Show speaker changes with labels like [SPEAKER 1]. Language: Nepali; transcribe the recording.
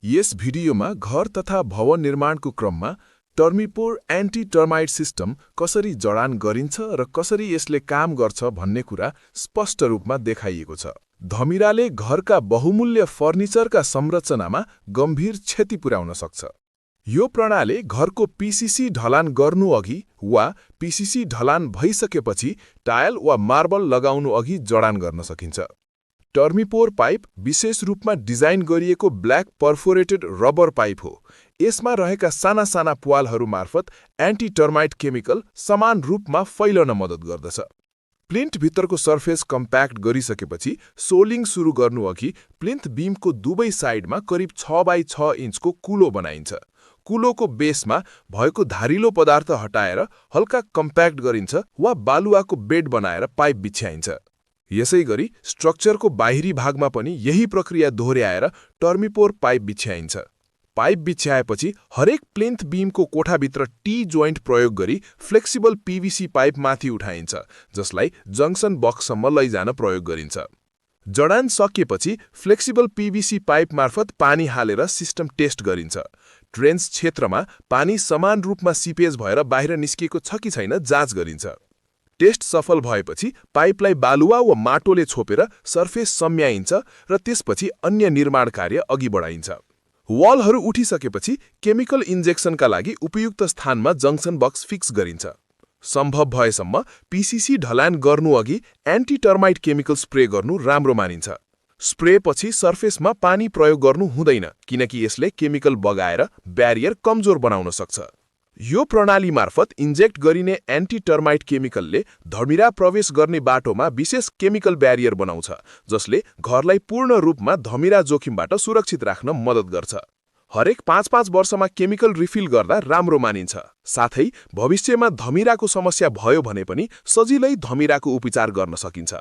[SPEAKER 1] यस भिडियोमा घर तथा भवन निर्माणको क्रममा टर्मिपोर एन्टी टर्माइट सिस्टम कसरी जडान गरिन्छ र कसरी यसले काम गर्छ भन्ने कुरा स्पष्ट रूपमा देखाइएको छ। धमिराले घरका बहुमूल्य फर्निचरका संरचनामा गम्भीर क्षति पुर्याउन सक्छ। यो प्रणाली घरको पीसीसी ढलान गर्नुअघि वा पीसीसी ढलान भइसकेपछि टाइल वा मार्बल लगाउनु अघि जडान गर्न सकिन्छ। टर्मिपोर पाइप विशेष रूपमा डिजाइन गरिएको ब्ल्याक पर्फोरेटेड रबर पाइप हो। यसमा रहेका साना साना प्वालहरू मार्फत एन्टी टर्माइट केमिकल समान रूपमा फैलन मद्दत गर्दछ। प्लिन्थ भित्रको सर्फेस कम्प्याक्ट गरिसकेपछि सोलिङ सुरु गर्नुअघि प्लिन्थ बीमको दुवै साइडमा करिब 6 बाई 6 इन्चको कुलो बनाइन्छ। कुलोको बेसमा भएको धारिलो पदार्थ हटाएर हल्का कम्प्याक्ट गरिन्छ वा बालुवाको बेड बनाएर पाइप बिछ्याइन्छ। यसैगरी स्ट्रक्चरको बाहिरी भागमा पनि यही प्रक्रिया दोहोर्याएर टर्मिपोर पाइप बिछ्याइन्छ। पाइप बिछ्याएपछि हरेक प्लिन्थ बीमको कोठाभित्र टी जोइन्ट प्रयोग गरी फ्लेक्सिबल पीवीसी पाइप माथि उठाइन्छ, जसलाई जङ्सन बक्ससम्म लैजान प्रयोग गरिन्छ। जडान सकिएपछि फ्लेक्सिबल पीवीसी पाइप मार्फत पानी हालेर सिस्टम टेस्ट गरिन्छ। ट्रेन्च क्षेत्रमा पानी समान रूपमा सिपेज भएर बाहिर निस्किएको छ कि छैन जाँच गरिन्छ। टेस्ट सफल भएपछि पाइपलाई बालुवा वा माटोले छोपेर सर्फेस सम्याइन्छ र त्यसपछि अन्य निर्माण कार्य अघि बढाइन्छ। वालहरू उठिसकेपछि केमिकल इन्जेक्सनका लागि उपयुक्त स्थानमा जङ्सन बक्स फिक्स गरिन्छ। सम्भव भएसम्म पीसीसी ढलान गर्नुअघि एन्टी टर्माइट केमिकल स्प्रे गर्नु राम्रो मानिन्छ। स्प्रेपछि सर्फेसमा पानी प्रयोग गर्नु हुँदैन, किनकि यसले केमिकल बगाएर ब्यारियर कमजोर बनाउन सक्छ। यो प्रणाली मार्फत इन्जेक्ट गरिने एन्टी टर्माइट केमिकलले धमिरा प्रवेश गर्ने बाटोमा विशेष केमिकल ब्यारियर बनाउँछ, जसले घरलाई पूर्ण रूपमा धमिरा जोखिमबाट सुरक्षित राख्न मद्दत गर्छ। हरेक 5-5 वर्षमा केमिकल रिफिल गर्दा राम्रो मानिन्छ। साथै भविष्यमा धमिराको समस्या भयो भने पनि सजिलै धमिराको उपचार गर्न सकिन्छ।